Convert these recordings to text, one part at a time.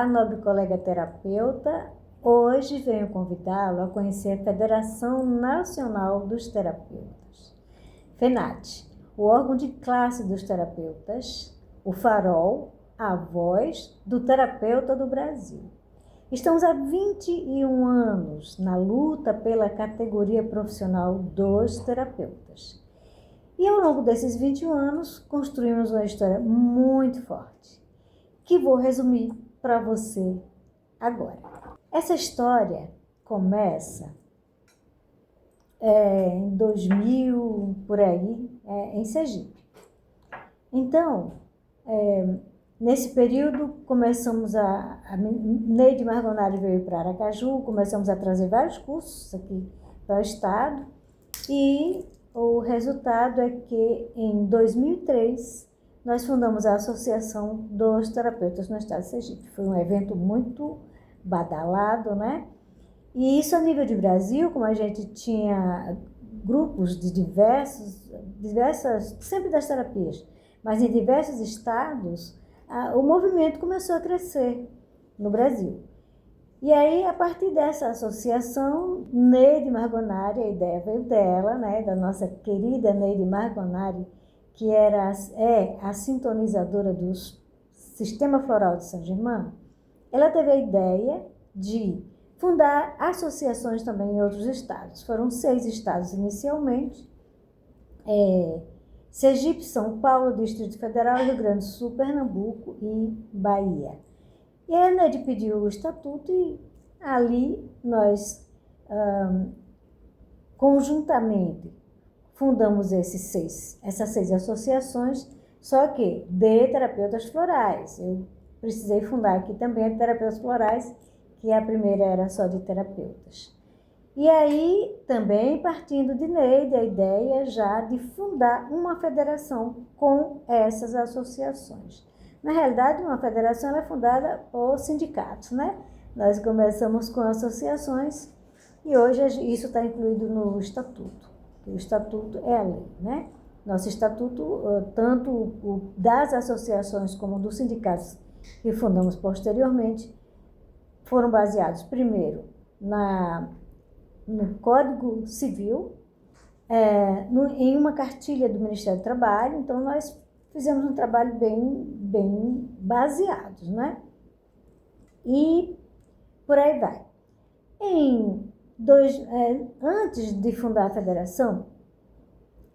nobre colega terapeuta. Hoje venho convidá-lo a conhecer a Federação Nacional dos Terapeutas, FENAT, o órgão de classe dos terapeutas, o farol, a voz do terapeuta do Brasil. Estamos há 21 anos na luta pela categoria profissional dos terapeutas. E ao longo desses 21 anos, construímos uma história muito forte, que vou resumir para você agora. Essa história começa em 2000, por aí, em Sergipe. Então, nesse período, começamos Neide Margonari veio para Aracaju, começamos a trazer vários cursos aqui para o estado, e o resultado é que, em 2003, nós fundamos a Associação dos Terapeutas no estado de Sergipe. Foi um evento muito badalado, né? E isso a nível de Brasil, como a gente tinha grupos de diversas, sempre das terapias, mas em diversos estados, o movimento começou a crescer no Brasil. E aí, a partir dessa associação, Neide Margonari, a ideia veio dela, né, da nossa querida Neide Margonari, que é a sintonizadora do Sistema Floral de Saint-Germain. Ela teve a ideia de fundar associações também em outros estados. Foram 6 estados inicialmente: Sergipe, São Paulo, Distrito Federal, Rio Grande do Sul, Pernambuco e Bahia. E a Neide pediu o estatuto e ali nós, conjuntamente, fundamos essas 6 associações, só que de terapeutas florais. Eu precisei fundar aqui também a Terapeutas Florais, que a primeira era só de terapeutas. E aí, também partindo de Neide, a ideia já de fundar uma federação com essas associações. Na realidade, uma federação é fundada por sindicatos, né? Nós começamos com associações e hoje isso está incluído no estatuto. O estatuto é a lei, né? Nosso estatuto, tanto das associações como dos sindicatos que fundamos posteriormente, foram baseados primeiro no Código Civil, em uma cartilha do Ministério do Trabalho. Então, nós fizemos um trabalho bem baseado, né? E por aí vai. Antes de fundar a federação,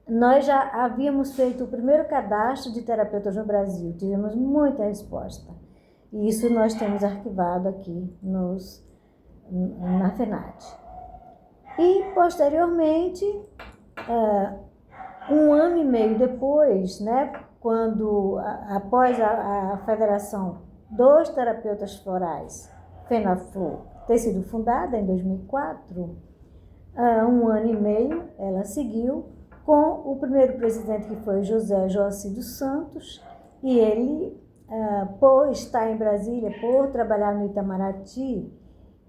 nós já havíamos feito o primeiro cadastro de terapeutas no Brasil. Tivemos muita resposta. E isso nós temos arquivado aqui na FENAT. E, posteriormente, 1 ano e meio depois, né, após a Federação dos Terapeutas Florais, FENAFLOR, ter sido fundada em 2004, 1 ano e meio ela seguiu com o primeiro presidente, que foi José Joaci dos Santos, e ele, por estar em Brasília, por trabalhar no Itamaraty,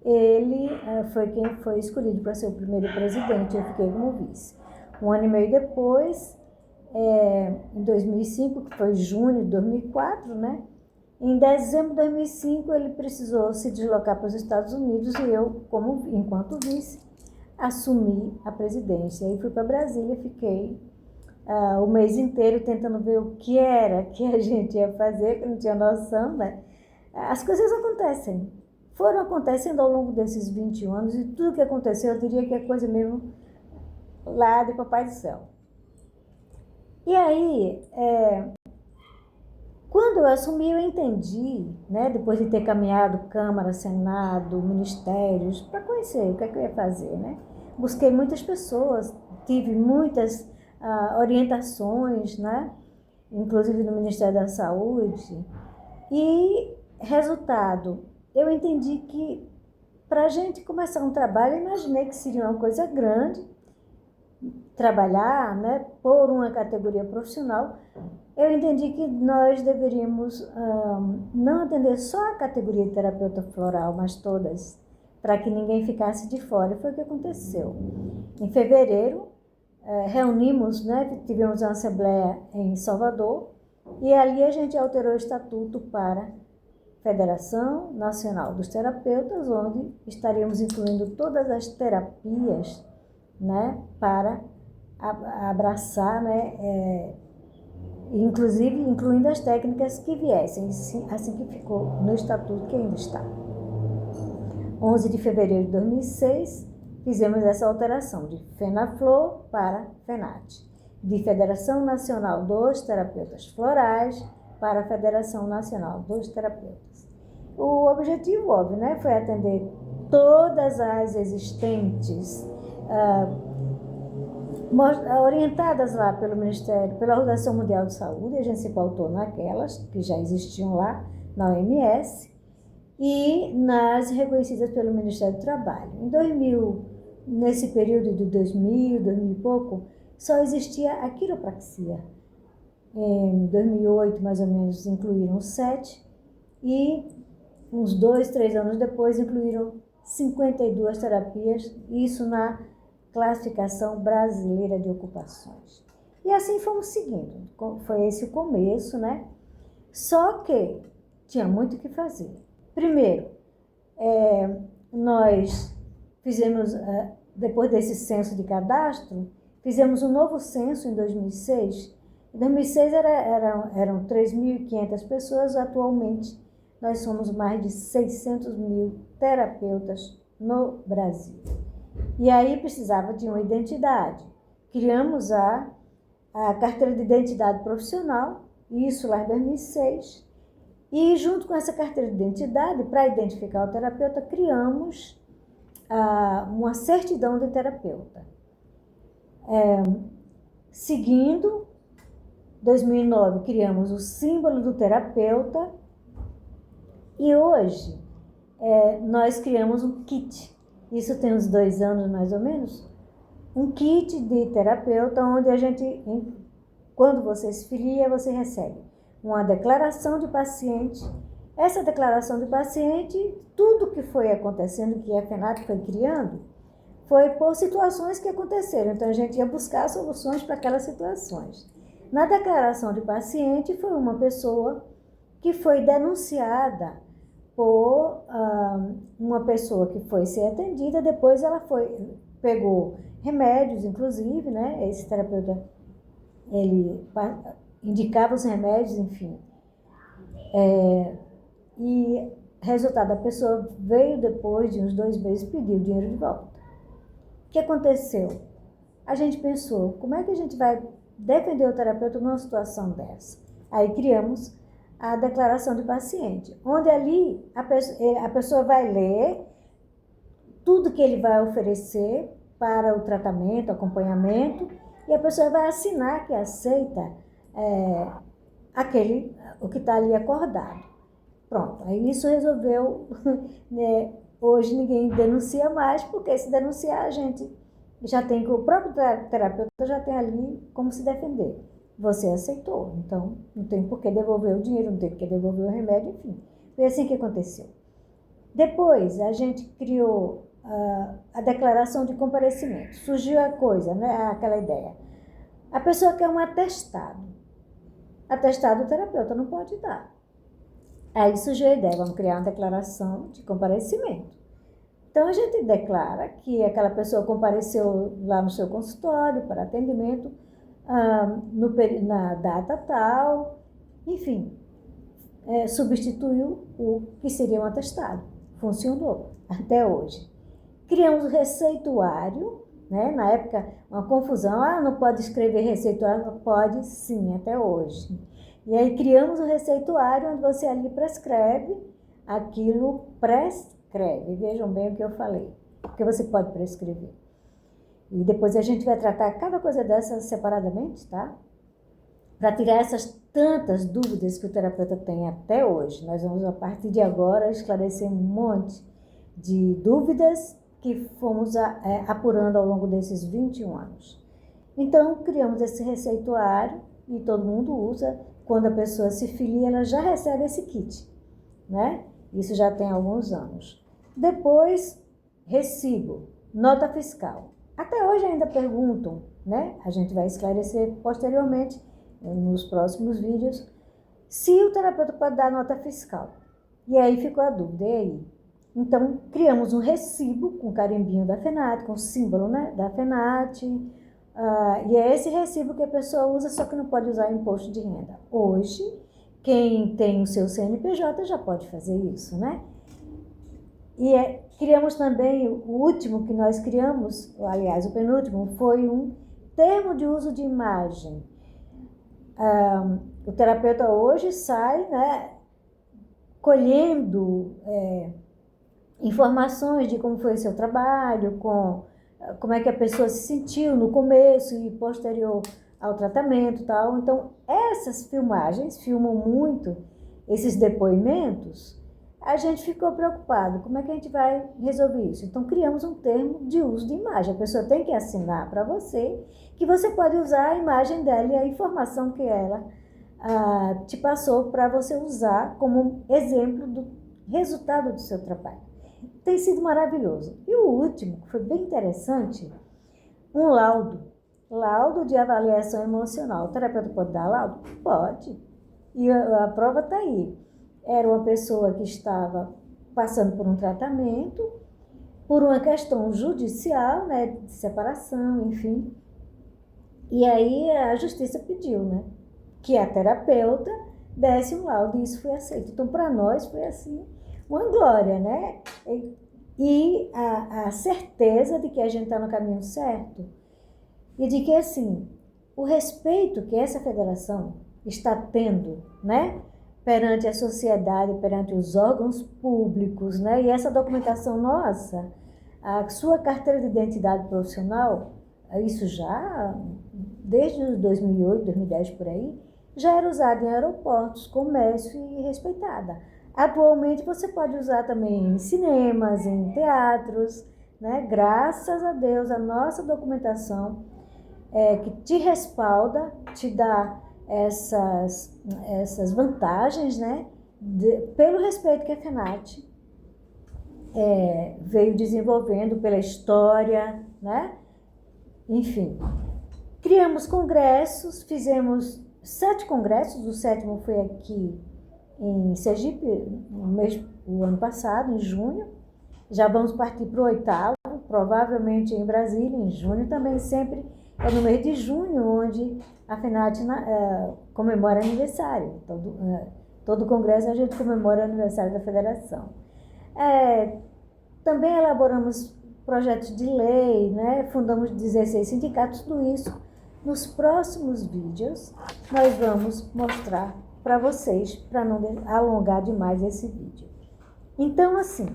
ele foi quem foi escolhido para ser o primeiro presidente. Eu fiquei como vice. 1 ano e meio depois, em 2005, que foi junho de 2004, né? Em dezembro de 2005, ele precisou se deslocar para os Estados Unidos e eu, enquanto vice, assumi a presidência. Aí fui para Brasília, fiquei o mês inteiro tentando ver o que era que a gente ia fazer, que não tinha noção, né? As coisas acontecem. Foram acontecendo ao longo desses 21 anos e tudo que aconteceu, eu diria que é coisa mesmo lá de Papai do Céu. E aí, quando eu assumi, eu entendi, né, depois de ter caminhado Câmara, Senado, Ministérios, para conhecer o que é que eu ia fazer, né? Busquei muitas pessoas, tive muitas orientações, né? Inclusive no Ministério da Saúde. E, resultado, eu entendi que para a gente começar um trabalho, eu imaginei que seria uma coisa grande, trabalhar, né, por uma categoria profissional. Eu entendi que nós deveríamos não atender só a categoria de terapeuta floral, mas todas, para que ninguém ficasse de fora. E foi o que aconteceu. Em fevereiro, reunimos, né, tivemos uma assembleia em Salvador, e ali a gente alterou o estatuto para Federação Nacional dos Terapeutas, onde estaríamos incluindo todas as terapias, né, para abraçar, né, inclusive incluindo as técnicas que viessem, assim que ficou no estatuto que ainda está. 11 de fevereiro de 2006, fizemos essa alteração de FENAFLOR para FENAT, de Federação Nacional dos Terapeutas Florais para a Federação Nacional dos Terapeutas. O objetivo, óbvio, né, foi atender todas as existentes, orientadas lá pelo Ministério, pela Organização Mundial de Saúde, a gente se pautou naquelas que já existiam lá na OMS e nas reconhecidas pelo Ministério do Trabalho. Em 2000, nesse período de 2000 e pouco, só existia a quiropraxia. Em 2008, mais ou menos, incluíram 7 e uns 2, 3 anos depois incluíram 52 terapias, isso na Classificação Brasileira de Ocupações. E assim fomos seguindo. Foi esse o começo, né? Só que tinha muito o que fazer. Primeiro, nós fizemos, depois desse censo de cadastro, fizemos um novo censo em 2006. Em 2006 eram 3.500 pessoas, atualmente nós somos mais de 600 mil terapeutas no Brasil. E aí precisava de uma identidade. Criamos a carteira de identidade profissional, isso lá em 2006. E junto com essa carteira de identidade, para identificar o terapeuta, criamos uma certidão de terapeuta. Seguindo, 2009, criamos o símbolo do terapeuta e hoje nós criamos um kit. Isso tem uns 2 anos mais ou menos. Um kit de terapeuta onde a gente, quando você se filia, você recebe uma declaração de paciente. Essa declaração de paciente, tudo que foi acontecendo, que a FENAT foi criando, foi por situações que aconteceram. Então, a gente ia buscar soluções para aquelas situações. Na declaração de paciente, foi uma pessoa que foi denunciada por uma pessoa que foi ser atendida, depois ela pegou remédios, inclusive, né? Esse terapeuta, ele indicava os remédios, enfim. E resultado, a pessoa veio depois de uns 2 meses pedir o dinheiro de volta. O que aconteceu? A gente pensou, como é que a gente vai defender o terapeuta numa situação dessa? Aí criamos a declaração de paciente, onde ali a pessoa vai ler tudo que ele vai oferecer para o tratamento, acompanhamento, e a pessoa vai assinar que aceita o que está ali acordado. Pronto, aí isso resolveu, né? Hoje ninguém denuncia mais, porque se denunciar a gente já tem, o próprio terapeuta já tem ali como se defender. Você aceitou, então não tem por que devolver o dinheiro, não tem por que devolver o remédio, enfim. Foi assim que aconteceu. Depois, a gente criou a declaração de comparecimento. Surgiu a coisa, né, aquela ideia. A pessoa quer um atestado. Atestado o terapeuta não pode dar. Aí surgiu a ideia, vamos criar uma declaração de comparecimento. Então, a gente declara que aquela pessoa compareceu lá no seu consultório para atendimento, na data tal, enfim, substituiu o que seria um atestado. Funcionou até hoje. Criamos o receituário, né? Na época, uma confusão, não pode escrever receituário, pode sim, até hoje. E aí criamos o receituário onde você ali prescreve aquilo, vejam bem o que eu falei, porque você pode prescrever. E depois a gente vai tratar cada coisa dessas separadamente, tá? Para tirar essas tantas dúvidas que o terapeuta tem até hoje. Nós vamos, a partir de agora, esclarecer um monte de dúvidas que fomos apurando ao longo desses 21 anos. Então, criamos esse receituário e todo mundo usa. Quando a pessoa se filia, ela já recebe esse kit, né? Isso já tem alguns anos. Depois, recibo, nota fiscal. Até hoje ainda perguntam, né? A gente vai esclarecer posteriormente, nos próximos vídeos, se o terapeuta pode dar nota fiscal. E aí ficou a dúvida, e aí? Então, criamos um recibo com carimbinho da FENAT, com o símbolo, né, da FENAT, e é esse recibo que a pessoa usa, só que não pode usar imposto de renda. Hoje, quem tem o seu CNPJ já pode fazer isso, né? E criamos também, o último que nós criamos, aliás, o penúltimo, foi um termo de uso de imagem. O terapeuta hoje sai, né, colhendo informações de como foi o seu trabalho, como é que a pessoa se sentiu no começo e posterior ao tratamento e tal. Então, essas filmagens filmam muito esses depoimentos. A gente ficou preocupado, como é que a gente vai resolver isso? Então, criamos um termo de uso de imagem. A pessoa tem que assinar para você, que você pode usar a imagem dela e a informação que ela te passou para você usar como exemplo do resultado do seu trabalho. Tem sido maravilhoso. E o último, que foi bem interessante, um laudo de avaliação emocional. O terapeuta pode dar laudo? Pode. E a prova está aí. Era uma pessoa que estava passando por um tratamento, por uma questão judicial, né, de separação, enfim. E aí a justiça pediu, né, que a terapeuta desse um laudo e isso foi aceito. Então, para nós foi assim, uma glória, né? E a certeza de que a gente está no caminho certo e de que, assim, o respeito que essa federação está tendo, né, perante a sociedade, perante os órgãos públicos, né, e essa documentação nossa, a sua carteira de identidade profissional, isso já, desde 2008, 2010, por aí, já era usada em aeroportos, comércio e respeitada. Atualmente você pode usar também em cinemas, em teatros, né? Graças a Deus, a nossa documentação que te respalda, te dá essas vantagens, né? Pelo respeito que a FENAT veio desenvolvendo, pela história, né? Enfim, criamos congressos, fizemos 7 congressos, o 7º foi aqui em Sergipe, o ano passado, em junho. Já vamos partir para o 8º, provavelmente em Brasília, em junho também, sempre é no mês de junho, onde a FENAT comemora aniversário. Todo congresso a gente comemora o aniversário da federação. Também elaboramos projetos de lei, né? Fundamos 16 sindicatos, tudo isso. Nos próximos vídeos, nós vamos mostrar para vocês, para não alongar demais esse vídeo. Então, assim,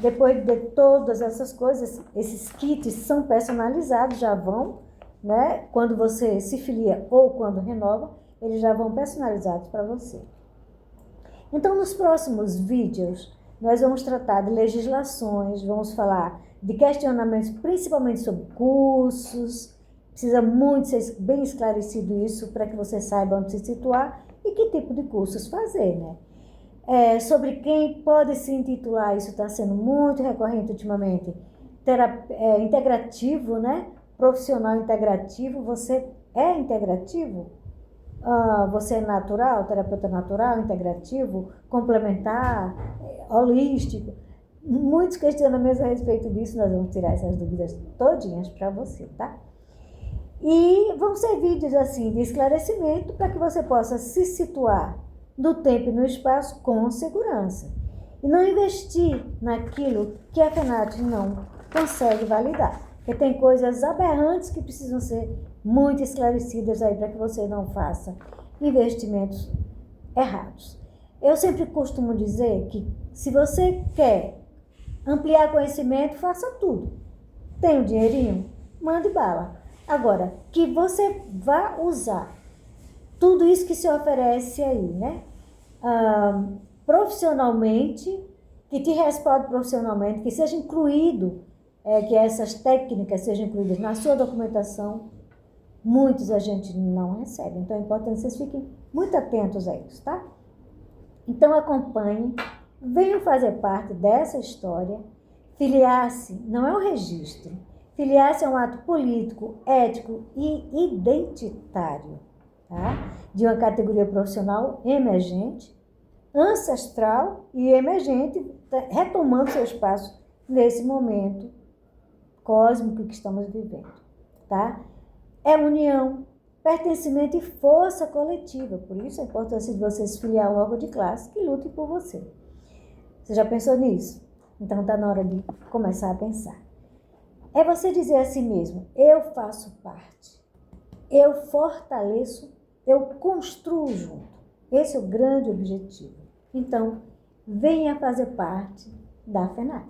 depois de todas essas coisas, esses kits são personalizados, já vão, né? Quando você se filia ou quando renova, eles já vão personalizados para você. Então, nos próximos vídeos, nós vamos tratar de legislações, vamos falar de questionamentos, principalmente sobre cursos. Precisa muito ser bem esclarecido isso para que você saiba onde se situar e que tipo de cursos fazer, né? Sobre quem pode se intitular, isso está sendo muito recorrente ultimamente, integrativo, né? Profissional integrativo, você é integrativo? Você é natural, terapeuta natural, integrativo, complementar, holístico? Muitos questionamentos a respeito disso, nós vamos tirar essas dúvidas todinhas para você, tá? E vão ser vídeos assim de esclarecimento para que você possa se situar no tempo e no espaço com segurança. E não investir naquilo que a FENAT não consegue validar. Porque tem coisas aberrantes que precisam ser muito esclarecidas aí para que você não faça investimentos errados. Eu sempre costumo dizer que se você quer ampliar conhecimento, faça tudo. Tem um dinheirinho? Mande bala. Agora, que você vá usar tudo isso que se oferece aí, né? Profissionalmente, que te respalde profissionalmente, que seja incluído, que essas técnicas sejam incluídas na sua documentação, muitos a gente não recebe. Então é importante que vocês fiquem muito atentos a isso, tá? Então acompanhem, venham fazer parte dessa história. Filiar-se não é um registro. Filiar-se é um ato político, ético e identitário, tá? De uma categoria profissional emergente, ancestral e emergente, retomando seu espaço nesse momento cósmico que estamos vivendo, tá? É união, pertencimento e força coletiva. Por isso a importância de você se filiar a um órgão de classe que lute por você. Você já pensou nisso? Então está na hora de começar a pensar. É você dizer a si mesmo, eu faço parte, eu fortaleço, eu construo junto. Esse é o grande objetivo. Então, venha fazer parte da FENAC.